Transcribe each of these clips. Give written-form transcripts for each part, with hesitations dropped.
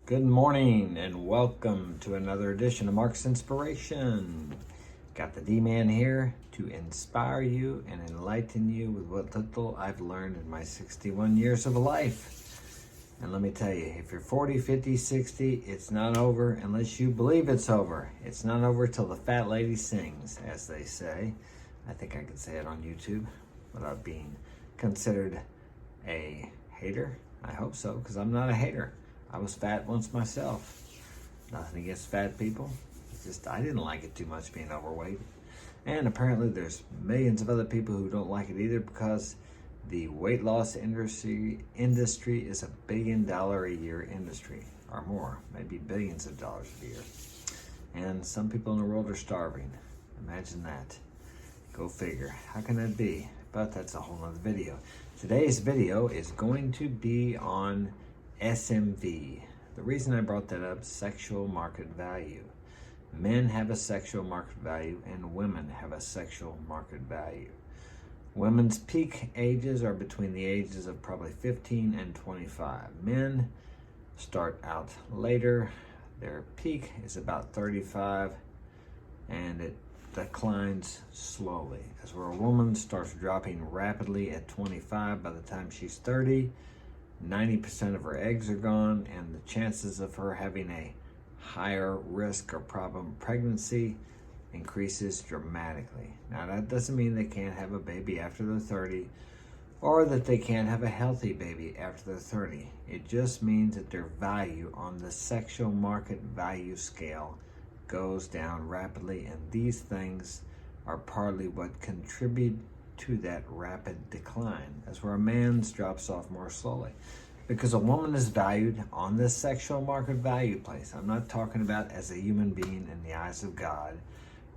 Good morning and welcome to another edition of Mark's Inspiration. Got the D-Man here to inspire you and enlighten you with what little I've learned in my 61 years of life. And let me tell you, if you're 40, 50, 60, it's not over unless you believe it's over. It's not over till the fat lady sings, as they say. I think I could say it on YouTube without being considered a hater. I hope so, because I'm not a hater. I was fat once myself. Nothing against fat people. It's just I didn't like it too much being overweight. And apparently there's millions of other people who don't like it either because the weight loss industry is $1 billion a year industry or more, maybe billions of dollars a year. And some people in the world are starving. Imagine that. Go figure. How can that be? But that's a whole nother video. Today's video is going to be on SMV. The reason I brought that up, sexual market value. Men have a sexual market value and women have a sexual market value. Women's peak ages are between the ages of probably 15 and 25. Men start out later. Their peak is about 35 and it declines slowly. As where a woman starts dropping rapidly at 25, by the time she's 30, 90% of her eggs are gone, and the chances of her having a higher risk or problem pregnancy increases dramatically. Now, that doesn't mean they can't have a baby after they're 30 or that they can't have a healthy baby after they're 30. It just means that their value on the sexual market value scale goes down rapidly, and these things are partly what contribute to that rapid decline, as where a man's drops off more slowly. Because a woman is valued on this sexual market value place. I'm not talking about as a human being in the eyes of God,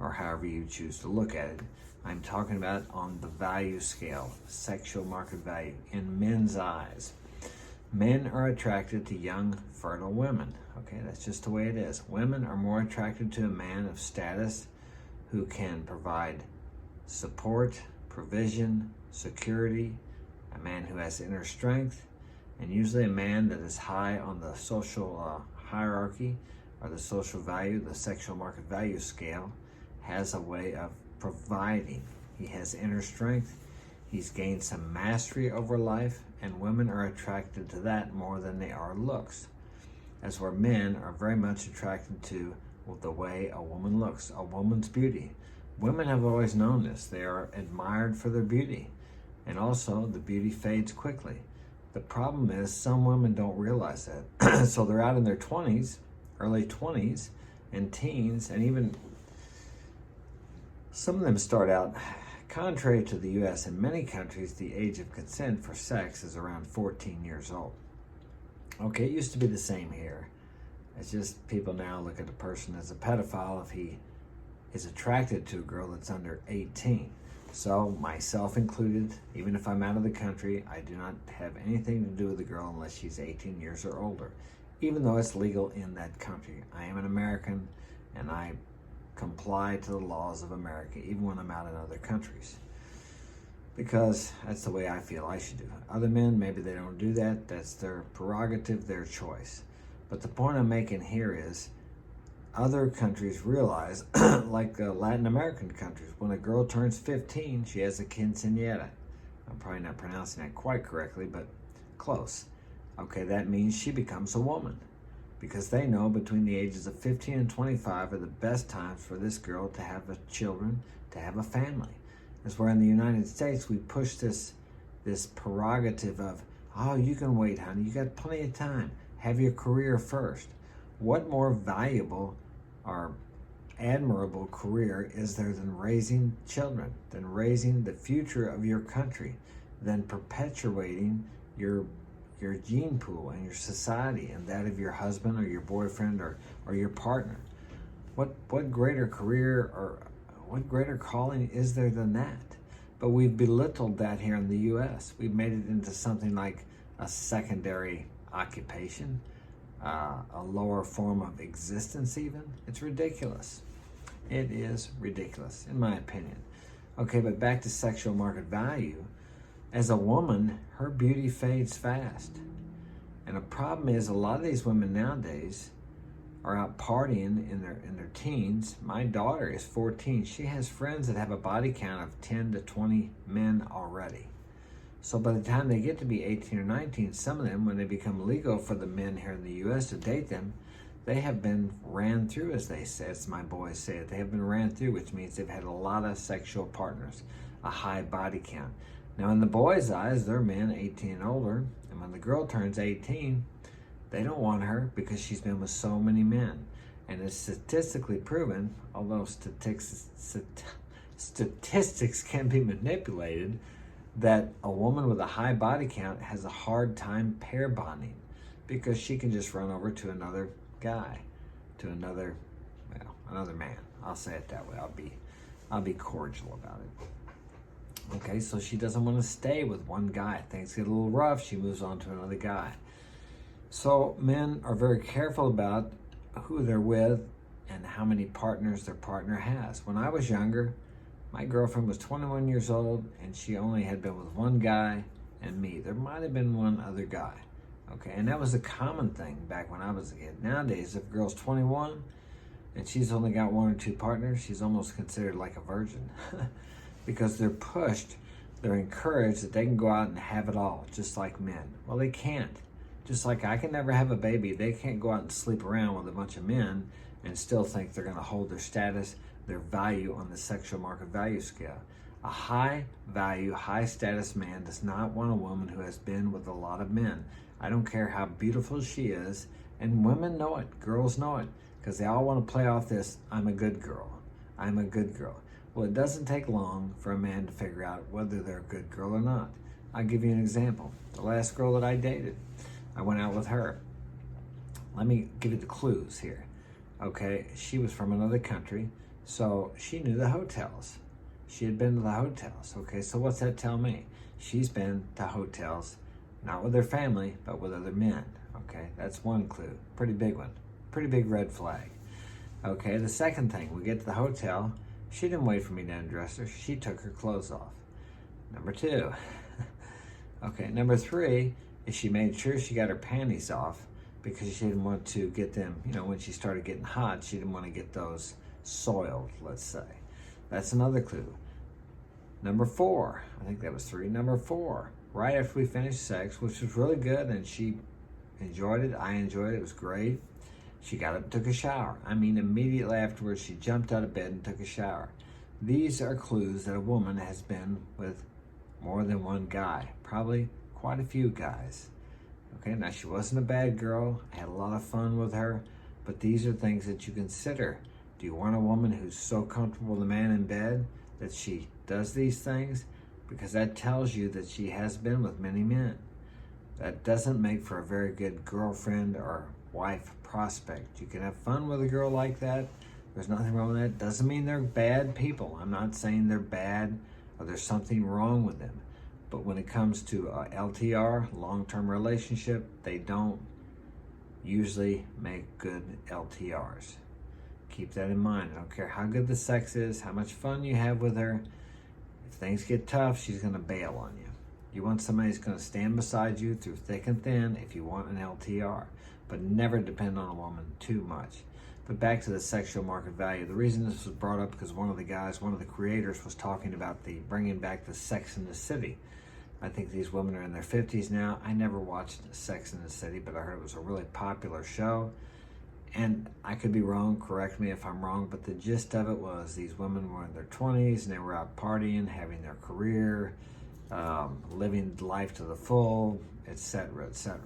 or however you choose to look at it. I'm talking about on the value scale, sexual market value, in men's eyes. Men are attracted to young, fertile women. Okay, that's just the way it is. Women are more attracted to a man of status who can provide support, provision, security, a man who has inner strength, and usually a man that is high on the social hierarchy or the social value, the sexual market value scale, has a way of providing. He has inner strength, he's gained some mastery over life, and women are attracted to that more than they are looks. As where men are very much attracted to the way a woman looks, a woman's beauty. Women have always known this. They are admired for their beauty. And also, the beauty fades quickly. The problem is some women don't realize that. So they're out in their 20s, early 20s, and teens, and even some of them start out, contrary to the US, in many countries, the age of consent for sex is around 14 years old. Okay, it used to be the same here. It's just people now look at a person as a pedophile if he is attracted to a girl that's under 18. So, myself included, even if I'm out of the country, I do not have anything to do with the girl unless she's 18 years or older, even though it's legal in that country. I am an American, and I comply to the laws of America, even when I'm out in other countries, because that's the way I feel I should do. Other men, maybe they don't do that. That's their prerogative, their choice. But the point I'm making here is, other countries realize, like Latin American countries, when a girl turns 15, she has a quinceañera. I'm probably not pronouncing that quite correctly, but close. Okay, that means she becomes a woman, because they know between the ages of 15 and 25 are the best times for this girl to have children, to have a family. That's where in the United States we push this prerogative of, oh, you can wait, honey, you got plenty of time. Have your career first. What more valuable or admirable career is there than raising children, than raising the future of your country, than perpetuating your gene pool and your society and that of your husband or your boyfriend or your partner? What greater career or what greater calling is there than that? But we've belittled that here in the US. We've made it into something like a secondary occupation, a lower form of existence even. It's ridiculous. It is ridiculous, in my opinion. Okay, but back to sexual market value. As a woman, her beauty fades fast. And the problem is a lot of these women nowadays are out partying in their teens. My daughter is 14. She has friends that have a body count of 10 to 20 men already. So by the time they get to be 18 or 19, some of them, when they become legal for the men here in the U.S. to date them, they have been ran through, as they say, as my boys say it. They have been ran through, which means they've had a lot of sexual partners, a high body count. Now, in the boys' eyes, they're men 18 and older, and when the girl turns 18, they don't want her because she's been with so many men. And it's statistically proven, although statistics can be manipulated, that a woman with a high body count has a hard time pair bonding because she can just run over to another guy, to another man. I'll say it that way. I'll be cordial about it. Okay, so she doesn't want to stay with one guy. Things get a little rough, she moves on to another guy. So men are very careful about who they're with and how many partners their partner has. When I was younger, my girlfriend was 21 years old and she only had been with one guy and me. There might have been one other guy. Okay, and that was a common thing back when I was a kid. Nowadays, if a girl's 21 and she's only got one or two partners, she's almost considered like a virgin because they're pushed, they're encouraged that they can go out and have it all, just like men. Well, they can't. Just like I can never have a baby, they can't go out and sleep around with a bunch of men and still think they're going to hold their status, their value on the sexual market value scale. A high value, high status man does not want a woman who has been with a lot of men. I don't care how beautiful she is, and women know it, girls know it, because they all want to play off this, I'm a good girl, I'm a good girl. Well, it doesn't take long for a man to figure out whether they're a good girl or not. I'll give you an example. The last girl that I dated, I went out with her. Let me give you the clues here. Okay, she was from another country, so she knew the hotels. She had been to the hotels. Okay, so what's that tell me? She's been to hotels, not with her family, but with other men. Okay, that's one clue. Pretty big one. Pretty big red flag. Okay, the second thing, we get to the hotel. She didn't wait for me to undress her. She took her clothes off. Number two. Okay, number three is she made sure she got her panties off because she didn't want to get them, when she started getting hot, she didn't want to get those soiled, let's say. That's another clue. Number four, I think that was three. Number four, right after we finished sex, which was really good, and she enjoyed it, I enjoyed it, it was great. She got up and took a shower. I mean, immediately afterwards, she jumped out of bed and took a shower. These are clues that a woman has been with more than one guy, probably quite a few guys. Okay, now she wasn't a bad girl. I had a lot of fun with her, but these are things that you consider. Do you want a woman who's so comfortable with a man in bed that she does these things? Because that tells you that she has been with many men. That doesn't make for a very good girlfriend or wife prospect. You can have fun with a girl like that. There's nothing wrong with that. Doesn't mean they're bad people. I'm not saying they're bad or there's something wrong with them. But when it comes to LTR, long-term relationship, they don't usually make good LTRs. Keep that in mind. I don't care how good the sex is, how much fun you have with her. If things get tough, she's going to bail on you. You want somebody who's going to stand beside you through thick and thin if you want an LTR. But never depend on a woman too much. But back to the sexual market value. The reason this was brought up because one of the creators was talking about the bringing back the Sex in the City. I think these women are in their 50s now. I never watched Sex in the City, but I heard it was a really popular show. And I could be wrong, correct me if I'm wrong, but the gist of it was these women were in their 20s and they were out partying, having their career, living life to the full, etc., etc.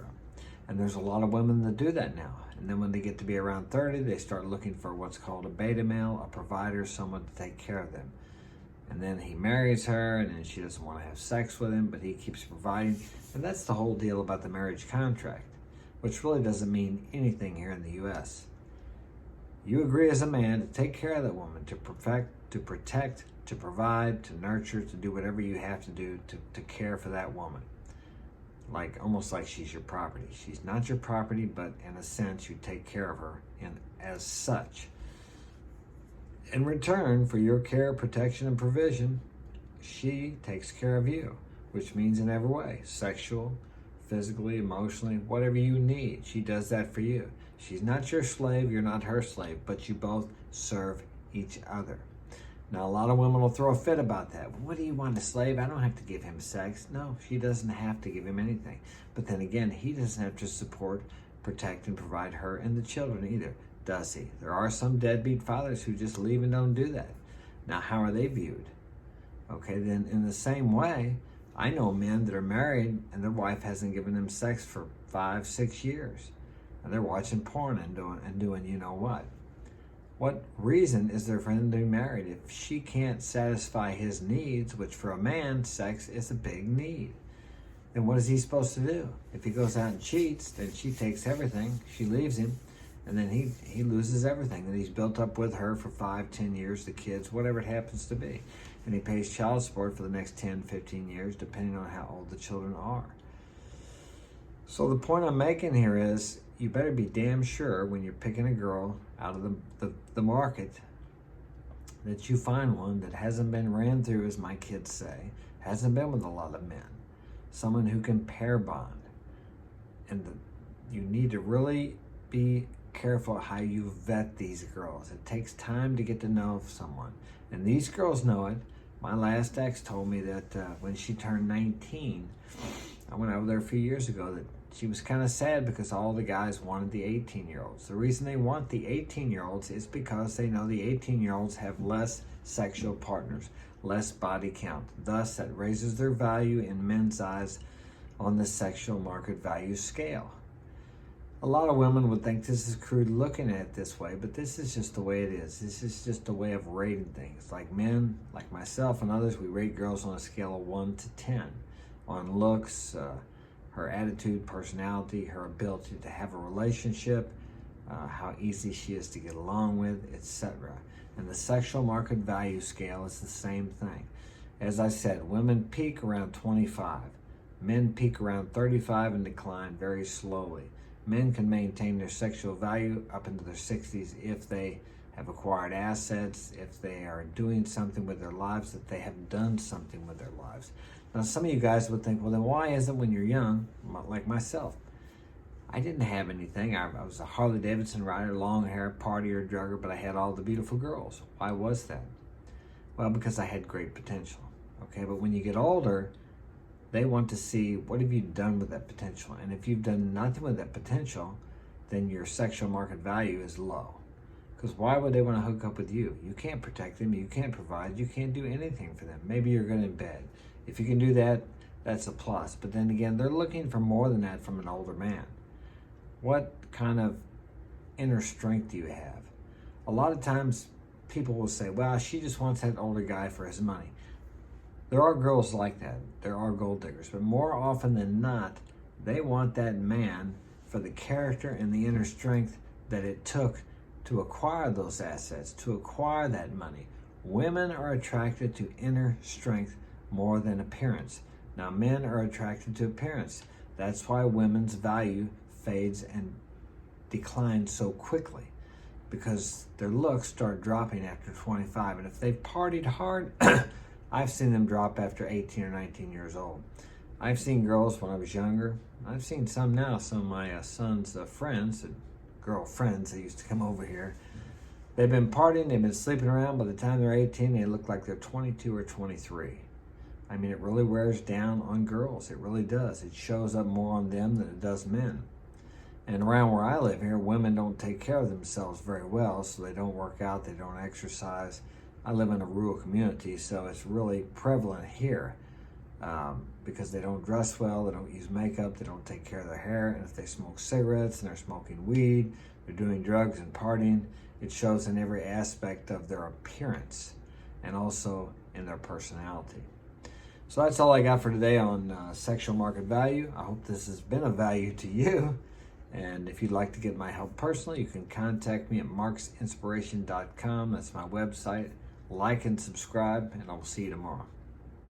And there's a lot of women that do that now. And then when they get to be around 30, they start looking for what's called a beta male, a provider, someone to take care of them. And then he marries her, and then she doesn't want to have sex with him, but he keeps providing. And that's the whole deal about the marriage contract, which really doesn't mean anything here in the U.S. You agree as a man to take care of that woman, to protect, to provide, to nurture, to do whatever you have to do to care for that woman. Almost like she's your property. She's not your property, but in a sense, you take care of her as such. In return for your care, protection, and provision, she takes care of you, which means in every way, sexual, physically, emotionally, whatever you need. She does that for you. She's not your slave, you're not her slave, but you both serve each other. Now, a lot of women will throw a fit about that. What do you want, a slave? I don't have to give him sex. No, she doesn't have to give him anything. But then again, he doesn't have to support, protect, and provide her and the children either, does he? There are some deadbeat fathers who just leave and don't do that. Now, how are they viewed? Okay, then in the same way, I know men that are married and their wife hasn't given them sex for 5-6 years. And they're watching porn and doing you know what. What reason is there for him to be married if she can't satisfy his needs, which for a man, sex is a big need? Then what is he supposed to do? If he goes out and cheats, then she takes everything, she leaves him, and then he loses everything that he's built up with her for 5-10 years, the kids, whatever it happens to be. And he pays child support for the next 10-15 years, depending on how old the children are. So the point I'm making here is, you better be damn sure when you're picking a girl out of the market that you find one that hasn't been ran through, as my kids say, hasn't been with a lot of men. Someone who can pair bond. And you need to really be careful how you vet these girls. It takes time to get to know someone. And these girls know it. My last ex told me that when she turned 19, I went over there a few years ago, that she was kind of sad because all the guys wanted the 18-year-olds. The reason they want the 18-year-olds is because they know the 18-year-olds have less sexual partners, less body count. Thus, that raises their value in men's eyes on the sexual market value scale. A lot of women would think this is crude looking at it this way, but this is just the way it is. This is just a way of rating things. Like men, like myself and others, we rate girls on a scale of 1 to 10 on looks, her attitude, personality, her ability to have a relationship, how easy she is to get along with, etc. And the sexual market value scale is the same thing. As I said, women peak around 25. Men peak around 35 and decline very slowly. Men can maintain their sexual value up into their 60s if they have acquired assets, if they are doing something with their lives, that they have done something with their lives. Now, some of you guys would think, well, then why is it when you're young, like myself? I didn't have anything. I was a Harley Davidson rider, long hair, partier, drugger, but I had all the beautiful girls. Why was that? Well, because I had great potential. Okay, but when you get older, they want to see, what have you done with that potential? And if you've done nothing with that potential, then your sexual market value is low. Because why would they want to hook up with you? You can't protect them, you can't provide, you can't do anything for them. Maybe you're good in bed. If you can do that, that's a plus. But then again, they're looking for more than that from an older man. What kind of inner strength do you have? A lot of times people will say, well, she just wants that older guy for his money. There are girls like that. There are gold diggers. But more often than not, they want that man for the character and the inner strength that it took to acquire those assets, to acquire that money. Women are attracted to inner strength more than appearance. Now, men are attracted to appearance. That's why women's value fades and declines so quickly, because their looks start dropping after 25. And if they've partied hard, I've seen them drop after 18 or 19 years old. I've seen girls when I was younger. I've seen some now, some of my son's friends, girlfriends that used to come over here. They've been partying, they've been sleeping around. By the time they're 18, they look like they're 22 or 23. I mean, it really wears down on girls. It really does. It shows up more on them than it does men. And around where I live here, women don't take care of themselves very well, so they don't work out, they don't exercise. I live in a rural community, so it's really prevalent here because they don't dress well, they don't use makeup, they don't take care of their hair, and if they smoke cigarettes and they're smoking weed, they're doing drugs and partying, it shows in every aspect of their appearance and also in their personality. So that's all I got for today on sexual market value. I hope this has been of value to you. And if you'd like to get my help personally, you can contact me at marksinspiration.com. That's my website. Like and subscribe, and I will see you tomorrow.